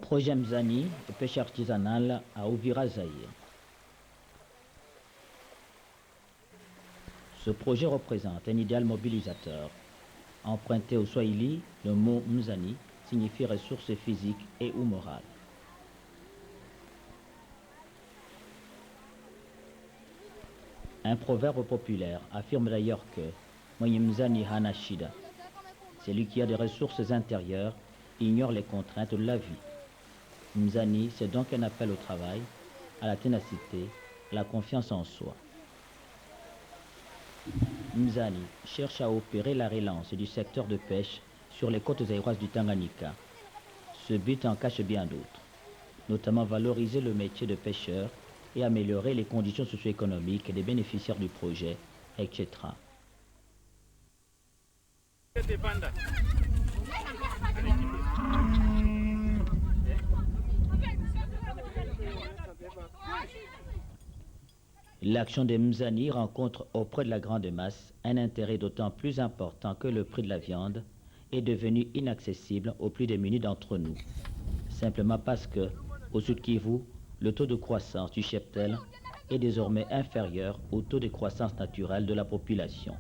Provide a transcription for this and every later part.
Projet Mzani, pêche artisanale à Uvira Zaïre. Ce projet représente un idéal mobilisateur. Emprunté au Swahili, le mot Mzani signifie ressources physiques et ou morales. Un proverbe populaire affirme d'ailleurs que Mwenye Mzani hana shida. Celui qui a des ressources intérieures ignore les contraintes de la vie. Mzani, c'est donc un appel au travail, à la ténacité, à la confiance en soi. Mzani cherche à opérer la relance du secteur de pêche sur les côtes aéroises du Tanganyika. Ce but en cache bien d'autres, notamment valoriser le métier de pêcheur et améliorer les conditions socio-économiques des bénéficiaires du projet, etc. L'action de Mzani rencontre auprès de la grande masse un intérêt d'autant plus important que le prix de la viande est devenu inaccessible aux plus démunis d'entre nous. Simplement parce que, au Sud Kivu, le taux de croissance du cheptel est désormais inférieur au taux de croissance naturelle de la population.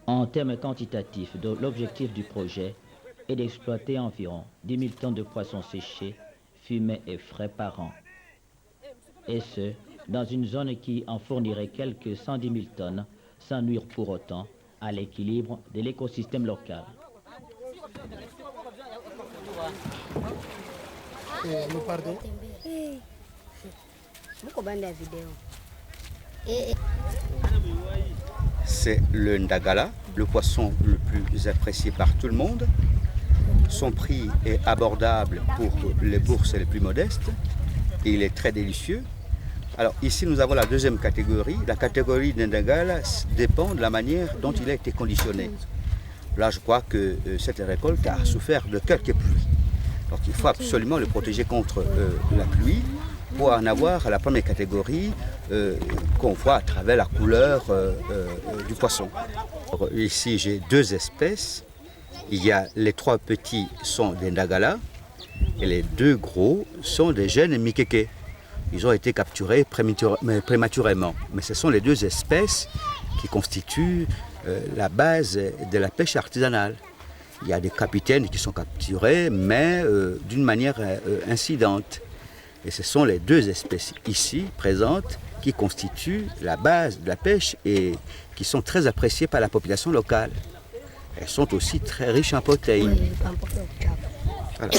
En termes quantitatifs, l'objectif du projet est d'exploiter environ 10 000 tonnes de poissons séchés, fumés et frais par an. Et ce, dans une zone qui en fournirait quelques 110 000 tonnes, sans nuire pour autant à l'équilibre de l'écosystème local. C'est le ndagala, le poisson le plus apprécié par tout le monde. Son prix est abordable pour les bourses les plus modestes et il est très délicieux. Alors ici nous avons la deuxième catégorie. La catégorie de ndagala dépend de la manière dont il a été conditionné. Là je crois que cette récolte a souffert de quelques pluies. Donc il faut absolument le protéger contre la pluie pour en avoir la première catégorie qu'on voit à travers la couleur du poisson. Alors, ici j'ai deux espèces. Il y a les trois petits sont des ndagala et les deux gros sont des jeunes mikeke. Ils ont été capturés prématurément. Mais ce sont les deux espèces qui constituent la base de la pêche artisanale. Il y a des capitaines qui sont capturés, mais d'une manière incidente. Et ce sont les deux espèces ici présentes qui constituent la base de la pêche et qui sont très appréciées par la population locale. Elles sont aussi très riches en protéines. Voilà.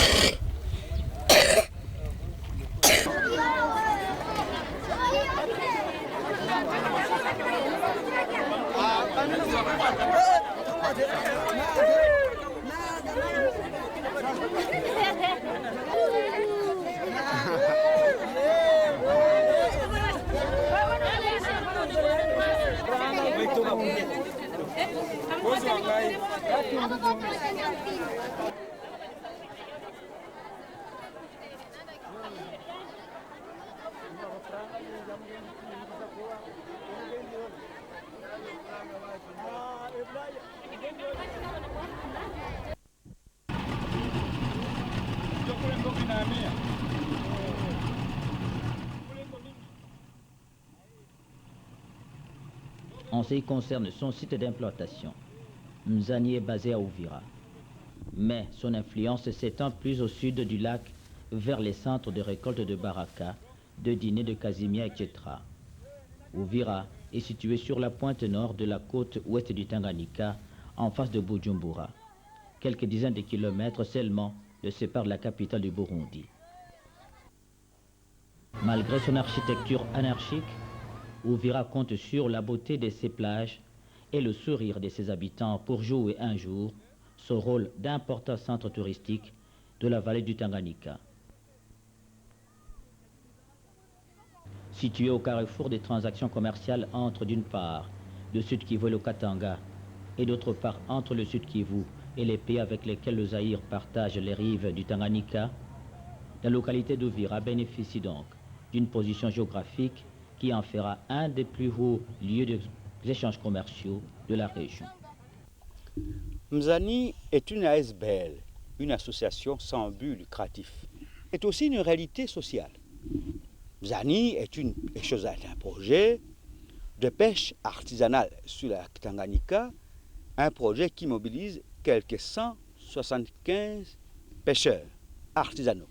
En ce qui concerne son site d'implantation, Mzani est basé à Uvira. Mais son influence s'étend plus au sud du lac vers les centres de récolte de Baraka, de Diné, de Casimia, etc. Uvira est situé sur la pointe nord de la côte ouest du Tanganyika, en face de Bujumbura. Quelques dizaines de kilomètres seulement le séparent de la capitale du Burundi. Malgré son architecture anarchique, Uvira compte sur la beauté de ses plages et le sourire de ses habitants pour jouer un jour ce rôle d'important centre touristique de la vallée du Tanganyika. Situé au carrefour des transactions commerciales entre d'une part le Sud Kivu et le Katanga et d'autre part entre le Sud Kivu et les pays avec lesquels le Zaïre partage les rives du Tanganyika, la localité d'Uvira bénéficie donc d'une position géographique qui en fera un des plus hauts lieux d'échanges commerciaux de la région. Mzani est une ASBL, une association sans but lucratif. C'est aussi une réalité sociale. Mzani est un projet de pêche artisanale sur la Tanganyika, un projet qui mobilise quelques 175 pêcheurs artisanaux.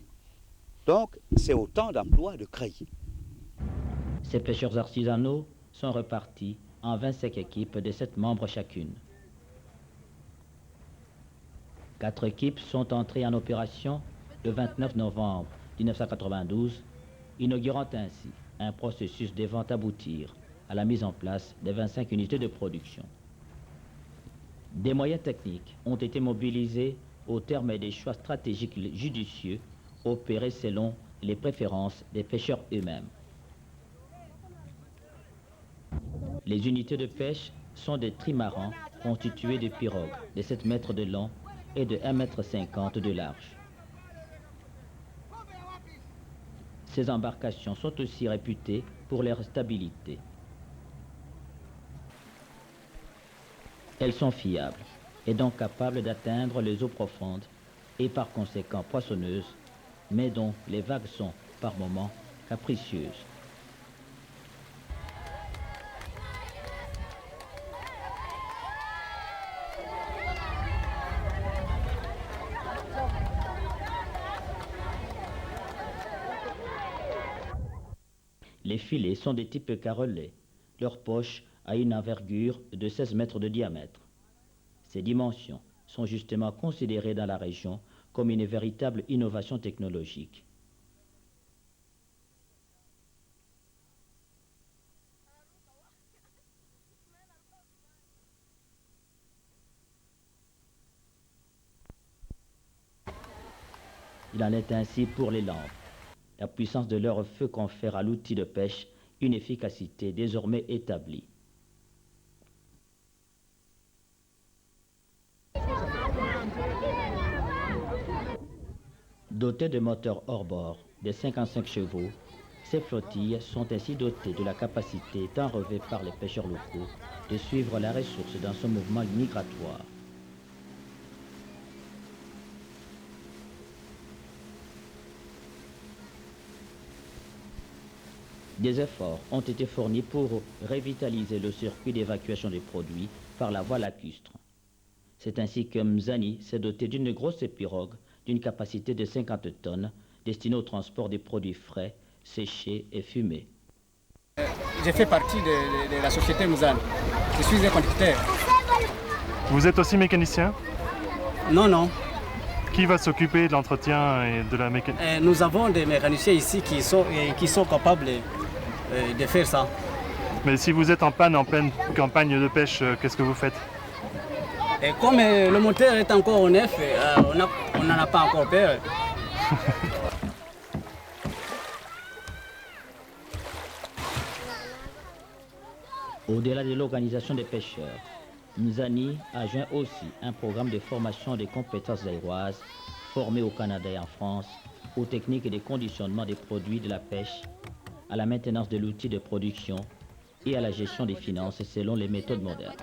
Donc, c'est autant d'emplois de créer. Ces pêcheurs artisanaux sont repartis en 25 équipes de 7 membres chacune. 4 équipes sont entrées en opération le 29 novembre 1992, inaugurant ainsi un processus devant aboutir à la mise en place des 25 unités de production. Des moyens techniques ont été mobilisés au terme des choix stratégiques judicieux opérés selon les préférences des pêcheurs eux-mêmes. Les unités de pêche sont des trimarans constitués de pirogues de 7 mètres de long et de 1,50 m de large. Ces embarcations sont aussi réputées pour leur stabilité. Elles sont fiables et donc capables d'atteindre les eaux profondes et par conséquent poissonneuses, mais dont les vagues sont par moments capricieuses. Les filets sont des types carrelés. Leur poche a une envergure de 16 mètres de diamètre. Ces dimensions sont justement considérées dans la région comme une véritable innovation technologique. Il en est ainsi pour les lampes. La puissance de leur feu confère à l'outil de pêche une efficacité désormais établie. Dotées de moteurs hors-bord de 55 chevaux, ces flottilles sont ainsi dotées de la capacité tant rêvée par les pêcheurs locaux de suivre la ressource dans son mouvement migratoire. Des efforts ont été fournis pour revitaliser le circuit d'évacuation des produits par la voie lacustre. C'est ainsi que Mzani s'est doté d'une grosse pirogue d'une capacité de 50 tonnes destinée au transport des produits frais, séchés et fumés. Je fais partie de la société Mzani. Je suis un conducteur. Vous êtes aussi mécanicien? Non, non. Qui va s'occuper de l'entretien et de la mécanique? Nous avons des mécaniciens ici qui sont capables de faire ça. Mais si vous êtes en panne en pleine campagne de pêche, qu'est-ce que vous faites? Et comme le moteur est encore au neuf, on n'en a pas encore peur. Au-delà de l'organisation des pêcheurs, Mzani a joint aussi un programme de formation des compétences zaïroises formées au Canada et en France aux techniques et des conditionnements des produits de la pêche, à la maintenance de l'outil de production et à la gestion des finances selon les méthodes modernes.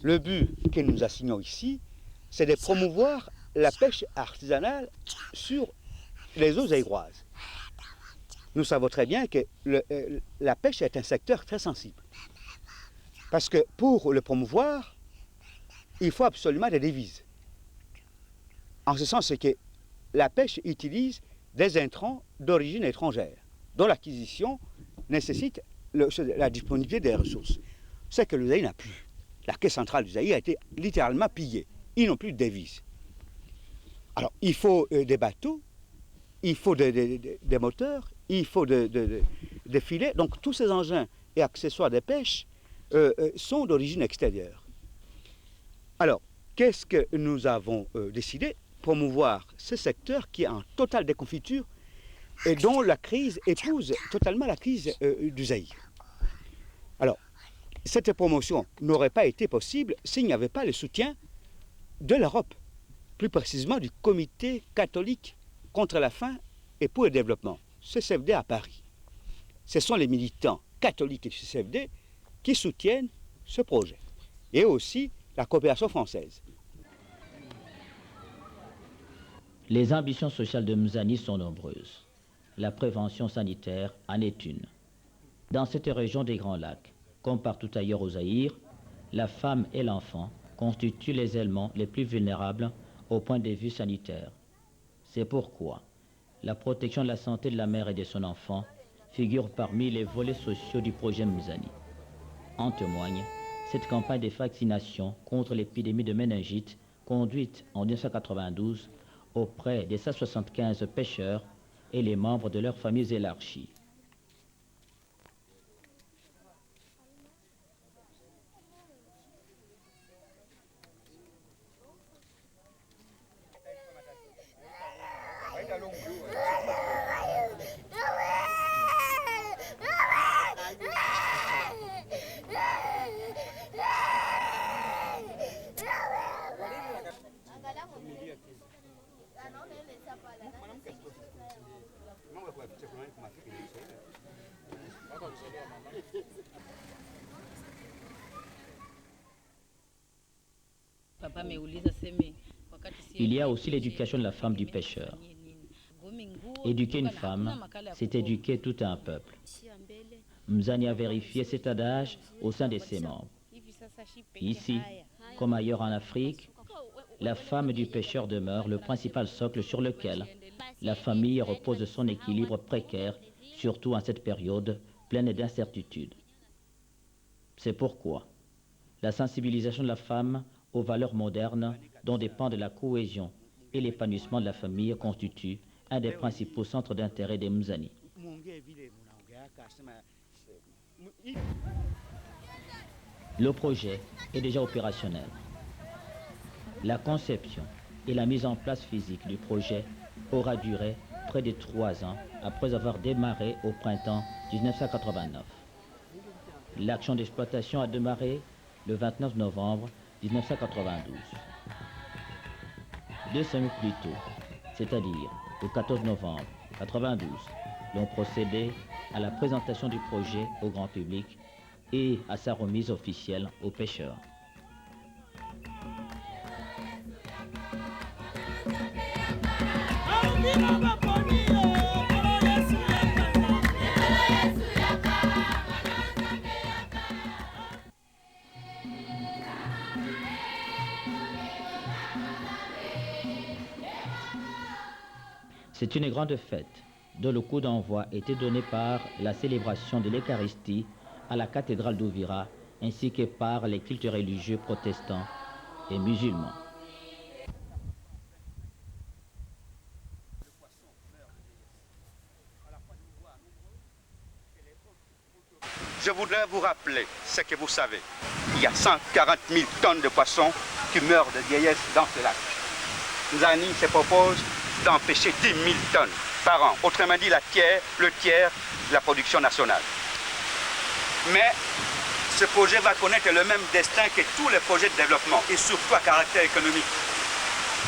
Le but que nous assignons ici, c'est de promouvoir la pêche artisanale sur les eaux zaïroises. Nous savons très bien que la pêche est un secteur très sensible. Parce que pour le promouvoir, il faut absolument des devises. En ce sens que la pêche utilise des intrants d'origine étrangère, dont l'acquisition nécessite la disponibilité des ressources. C'est que le Zaïre n'a plus. La caisse centrale du Zaïre a été littéralement pillée. ils n'ont plus de devises. Alors, il faut des bateaux, il faut des moteurs, il faut des filets. Donc, tous ces engins et accessoires de pêche sont d'origine extérieure. Alors, qu'est-ce que nous avons décidé? Promouvoir ce secteur qui est en totale déconfiture et dont la crise épouse totalement la crise du Zaïre. Alors, cette promotion n'aurait pas été possible s'il n'y avait pas le soutien de l'Europe, plus précisément du Comité catholique contre la faim et pour le développement, CCFD à Paris. Ce sont les militants catholiques du CCFD qui soutiennent ce projet, et aussi la coopération française. Les ambitions sociales de Mzani sont nombreuses. La prévention sanitaire en est une. Dans cette région des Grands Lacs, comme partout ailleurs au Zaïre, la femme et l'enfant constituent les éléments les plus vulnérables au point de vue sanitaire. C'est pourquoi la protection de la santé de la mère et de son enfant figure parmi les volets sociaux du projet Mzani. En témoigne cette campagne de vaccination contre l'épidémie de méningite conduite en 1992 auprès des 175 pêcheurs et les membres de leurs familles élargies. Il y a aussi l'éducation de la femme du pêcheur. Éduquer une femme, c'est éduquer tout un peuple. Mzani a vérifié cet adage au sein de ses membres. Ici, comme ailleurs en Afrique, la femme du pêcheur demeure le principal socle sur lequel la famille repose son équilibre précaire, surtout en cette période pleine d'incertitudes. C'est pourquoi la sensibilisation de la femme aux valeurs modernes dont dépendent la cohésion et l'épanouissement de la famille constitue un des principaux centres d'intérêt des Mzani. Le projet est déjà opérationnel. La conception et la mise en place physique du projet aura duré près de 3 ans après avoir démarré au printemps 1989. L'action d'exploitation a démarré le 29 novembre 1992. 2 semaines plus tôt, c'est-à-dire le 14 novembre 1992, l'on procédait à la présentation du projet au grand public et à sa remise officielle aux pêcheurs. C'est une grande fête dont le coup d'envoi était donné par la célébration de l'Eucharistie à la cathédrale d'Ouvira ainsi que par les cultes religieux protestants et musulmans. Je voudrais vous rappeler ce que vous savez. Il y a 140 000 tonnes de poissons qui meurent de vieillesse dans ce lac. Mzani se propose d'empêcher 10 000 tonnes par an. Autrement dit, le tiers de la production nationale. Mais ce projet va connaître le même destin que tous les projets de développement et surtout à caractère économique.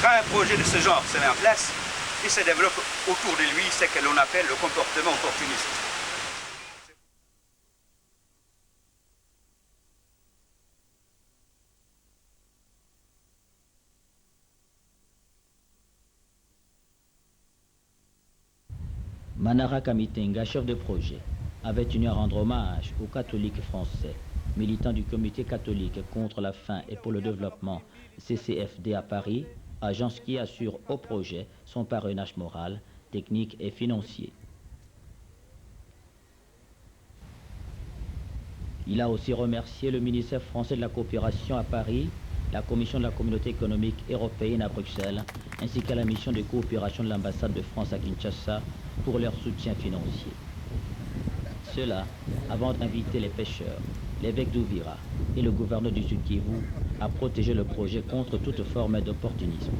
Quand un projet de ce genre se met en place, il se développe autour de lui ce que l'on appelle le comportement opportuniste. Manara Kamitenga, chef de projet, avait tenu à rendre hommage aux catholiques français, militants du Comité catholique contre la faim et pour le développement CCFD à Paris, agence qui assure au projet son parrainage moral, technique et financier. Il a aussi remercié le ministère français de la coopération à Paris, la Commission de la Communauté économique européenne à Bruxelles, ainsi qu'à la mission de coopération de l'ambassade de France à Kinshasa pour leur soutien financier. Cela avant d'inviter les pêcheurs, l'évêque d'Uvira et le gouverneur du Sud Kivu à protéger le projet contre toute forme d'opportunisme.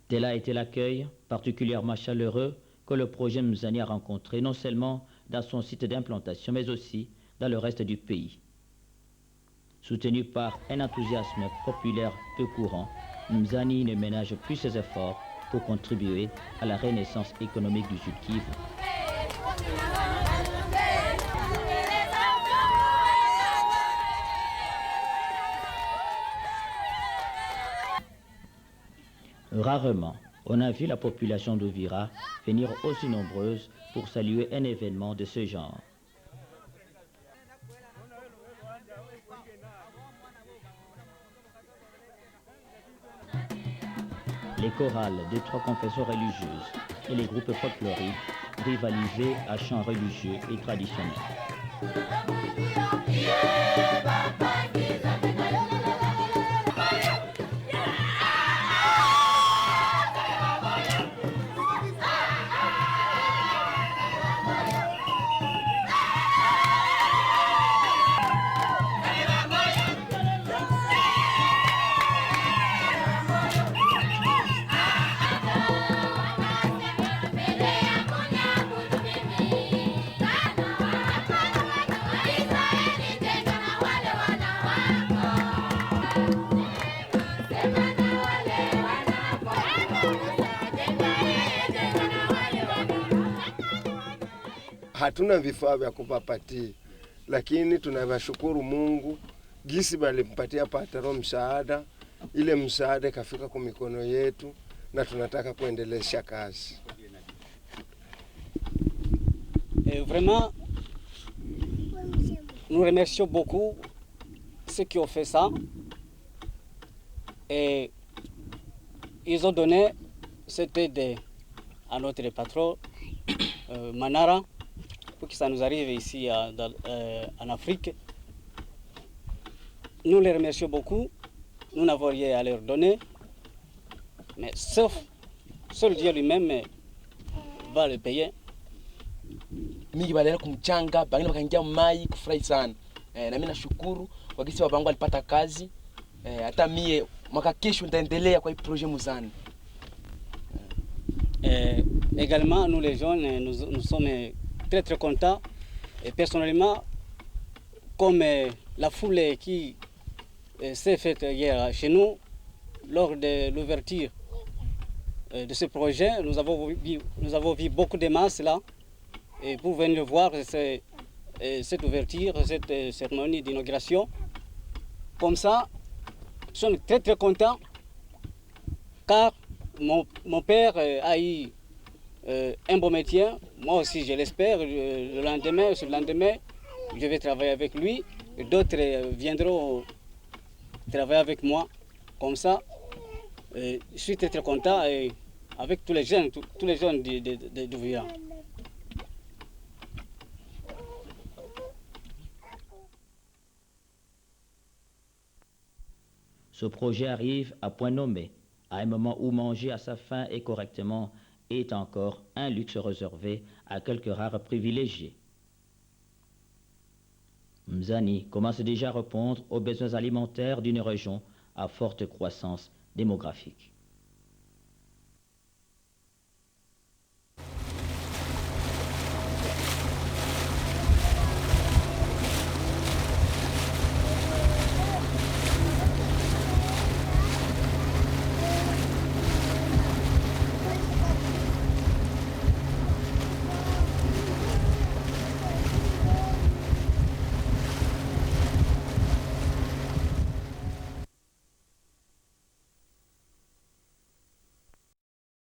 Tel a été l'accueil particulièrement chaleureux que le projet Mzani a rencontré, non seulement dans son site d'implantation, mais aussi dans le reste du pays. Soutenu par un enthousiasme populaire peu courant, Mzani ne ménage plus ses efforts pour contribuer à la renaissance économique du Sud Kivu. Rarement, on a vu la population d'Uvira venir aussi nombreuse pour saluer un événement de ce genre. Les chorales des 3 confessions religieuses et les groupes folkloriques rivalisaient à chants religieux et traditionnels. Hatuna vifaa vya kupapatia, lakini tunawashukuru Mungu gisi balimpatia pataro msaada. Ile msaada kafika kwa mikono yetu na tunataka kuendelesha kazi. Vraiment, nous remercions beaucoup ceux qui ont fait ça. Et ils ont donné cette aide à notre patron, Manara, pour que ça nous arrive ici en Afrique. Nous les remercions beaucoup. Nous n'avons rien à leur donner. Mais sauf, seul Dieu lui-même va le payer. Mingi badala kumchanga, bangine wakaingia mai kufurahi sana. Na mimi nashukuru kwa kisi babangu alipata kazi. Hata mie mwaka kesho nitaendelea kwa hii projet Muzani. Également, nous les jeunes, nous sommes très très contents. Et personnellement, comme la foule qui s'est faite hier chez nous, lors de l'ouverture de ce projet, nous avons vu beaucoup de masses là. Et pour venir voir cette ouverture, cette cérémonie d'inauguration, comme ça, nous sommes très très contents, car mon père a eu un bon métier. Moi aussi, je l'espère. Le lendemain, sur le lendemain, je vais travailler avec lui. D'autres viendront travailler avec moi. Comme ça, je suis très très content et avec tous les jeunes d'Uvira. Ce projet arrive à point nommé, à un moment où manger à sa faim et correctement est encore un luxe réservé à quelques rares privilégiés. Mzani commence déjà à répondre aux besoins alimentaires d'une région à forte croissance démographique.